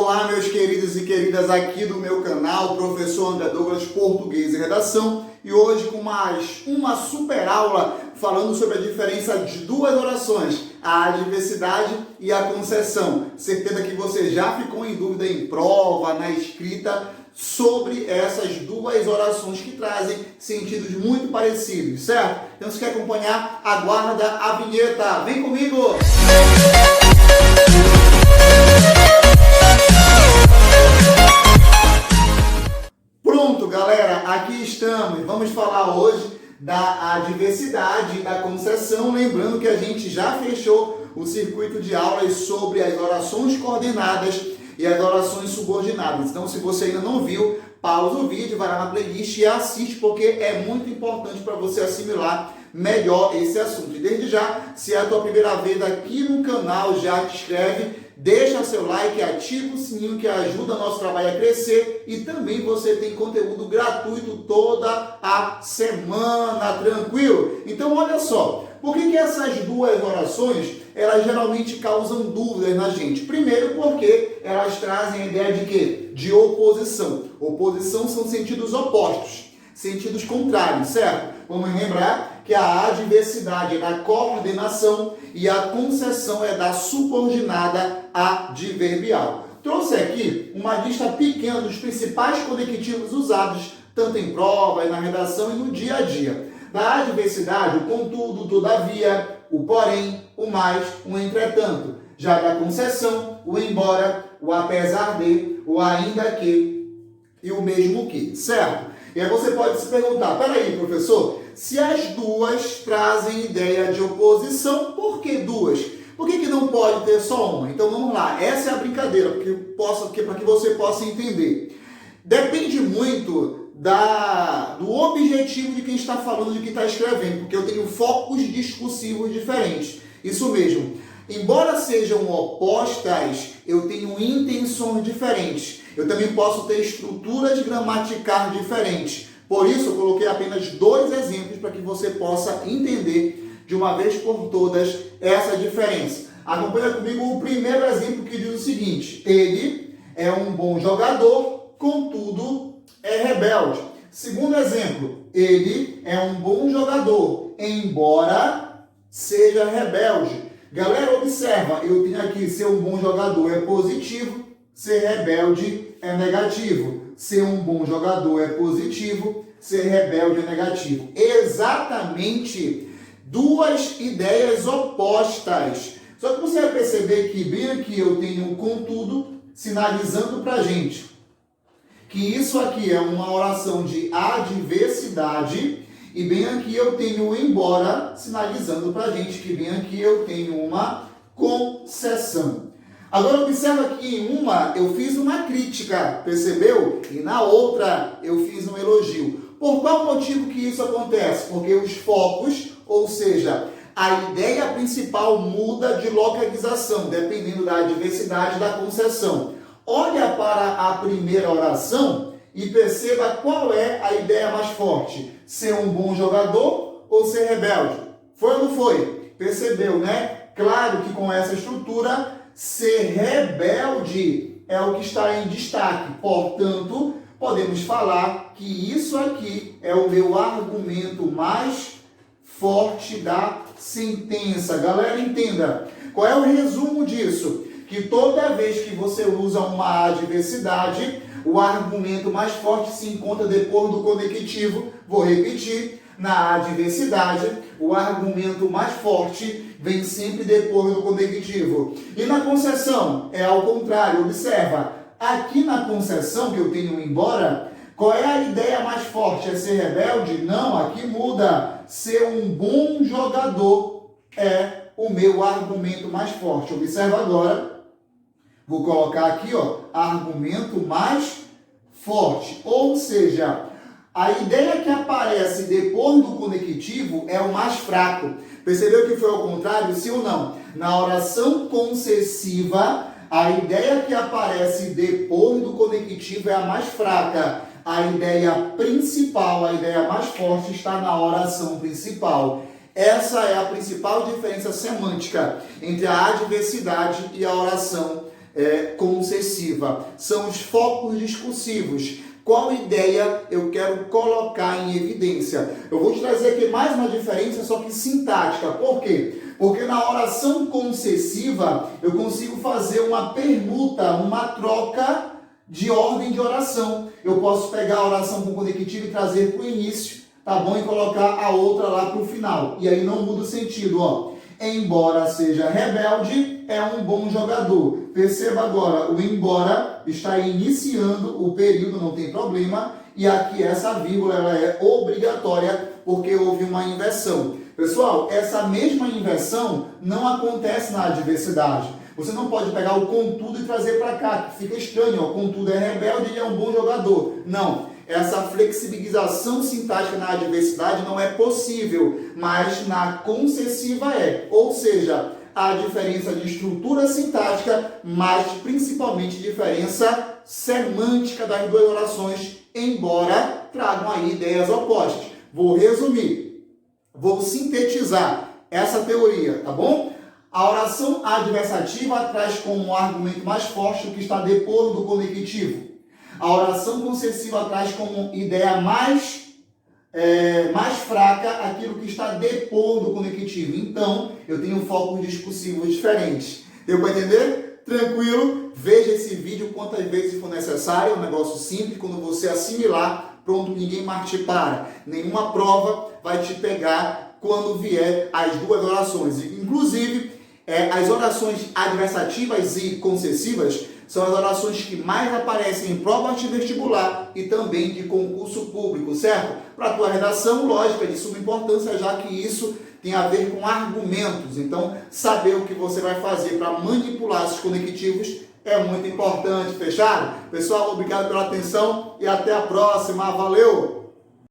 Olá, meus queridos e queridas aqui do meu canal, professor André Douglas, Português e Redação, e hoje com mais uma super aula falando sobre a diferença de duas orações, a adversidade e a concessão. Certeza que você já ficou em dúvida em prova, na escrita, sobre essas duas orações que trazem sentidos muito parecidos, certo? Então, se quer acompanhar, aguarda a vinheta. Vem comigo! Pronto, galera, aqui estamos. Vamos falar hoje da adversidade e da concessão. Lembrando que a gente já fechou o circuito de aulas sobre as orações coordenadas e as orações subordinadas. Então, se você ainda não viu, pausa o vídeo, vai lá na playlist e assiste, porque é muito importante para você assimilar melhor esse assunto. E desde já, se é a tua primeira vez aqui no canal, já te inscreve, deixa seu like, ativa o sininho que ajuda o nosso trabalho a crescer, e também você tem conteúdo gratuito toda a semana, tranquilo? Então, olha só, por que essas duas orações elas geralmente causam dúvidas na gente? Primeiro, porque elas trazem a ideia de quê? De oposição. Oposição são sentidos opostos, sentidos contrários, certo? Vamos lembrar que a adversidade é da coordenação e a concessão é da subordinada adverbial. Trouxe aqui uma lista pequena dos principais conectivos usados, tanto em prova, na redação e no dia a dia. Da adversidade, o contudo, todavia, o porém, o mais, o entretanto. Já da concessão, o embora, o apesar de, o ainda que e o mesmo que, certo? E aí você pode se perguntar, peraí, professor, se as duas trazem ideia de oposição, por que duas? Por que não pode ter só uma? Então vamos lá, essa é a brincadeira, para que você possa entender. Depende muito do objetivo de quem está falando, de quem está escrevendo, porque eu tenho focos discursivos diferentes. Isso mesmo. Embora sejam opostas, eu tenho intenções diferentes. Eu também posso ter estruturas gramaticais diferentes. Por isso, eu coloquei apenas dois exemplos para que você possa entender de uma vez por todas essa diferença. Acompanha comigo o primeiro exemplo, que diz o seguinte: ele é um bom jogador, contudo é rebelde. Segundo exemplo, ele é um bom jogador, embora seja rebelde. Galera, observa, eu tenho aqui ser um bom jogador é positivo, ser rebelde é negativo. Ser um bom jogador é positivo, ser rebelde é negativo. Exatamente duas ideias opostas. Só que você vai perceber que bem aqui eu tenho um contudo sinalizando para a gente que isso aqui é uma oração de adversidade, e bem aqui eu tenho o embora sinalizando para a gente que bem aqui eu tenho uma concessão. Agora observa que em uma eu fiz uma crítica, percebeu? E na outra eu fiz um elogio. Por qual motivo que isso acontece? Porque os focos, ou seja, a ideia principal muda de localização, dependendo da adversidade e da concessão. Olha para a primeira oração e perceba qual é a ideia mais forte. Ser um bom jogador ou ser rebelde? Foi ou não foi? Percebeu, né? Claro que com essa estrutura, ser rebelde é o que está em destaque. Portanto, podemos falar que isso aqui é o meu argumento mais forte da sentença. Galera, entenda. Qual é o resumo disso? Que toda vez que você usa uma adversidade, o argumento mais forte se encontra depois do conectivo. Vou repetir. Na adversidade, o argumento mais forte vem sempre depois do conectivo. E na concessão, é ao contrário. Observa, aqui na concessão, que eu tenho embora, qual é a ideia mais forte? É ser rebelde? Não, aqui muda. Ser um bom jogador é o meu argumento mais forte. Observa agora. Vou colocar aqui, ó, argumento mais forte. Ou seja, a ideia que aparece depois do conectivo é o mais fraco. Percebeu que foi ao contrário, sim ou não? Na oração concessiva, a ideia que aparece depois do conectivo é a mais fraca. A ideia principal, a ideia mais forte está na oração principal. Essa é a principal diferença semântica entre a adversidade e a oração concessiva. São os focos discursivos. Qual ideia eu quero colocar em evidência? Eu vou te trazer aqui mais uma diferença, só que sintática. Por quê? Porque na oração concessiva eu consigo fazer uma permuta, uma troca de ordem de oração. Eu posso pegar a oração com conectivo e trazer para o início, tá bom? E colocar a outra lá para o final. E aí não muda o sentido, ó. Embora seja rebelde, é um bom jogador. Perceba agora, o embora está iniciando o período, não tem problema. E aqui essa vírgula ela é obrigatória porque houve uma inversão. Pessoal, essa mesma inversão não acontece na adversidade. Você não pode pegar o contudo e trazer para cá, que fica estranho. O contudo é rebelde e é um bom jogador. Não. Essa flexibilização sintática na adversidade não é possível, mas na concessiva é. Ou seja, a diferença de estrutura sintática, mas principalmente diferença semântica das duas orações, embora tragam aí ideias opostas. Vou resumir, vou sintetizar essa teoria, tá bom? A oração adversativa traz como argumento mais forte o que está depois do conectivo. A oração concessiva traz como ideia mais fraca aquilo que está depois do conectivo. Então, eu tenho focos discursivos diferentes. Deu para entender? Tranquilo? Veja esse vídeo quantas vezes for necessário. É um negócio simples. Quando você assimilar, pronto, ninguém mais te para. Nenhuma prova vai te pegar quando vier as duas orações. Inclusive, as orações adversativas e concessivas são as orações que mais aparecem em prova vestibular e também de concurso público, certo? Para a tua redação, lógica, de suma importância, já que isso tem a ver com argumentos. Então, saber o que você vai fazer para manipular esses conectivos é muito importante, fechado? Pessoal, obrigado pela atenção e até a próxima. Valeu!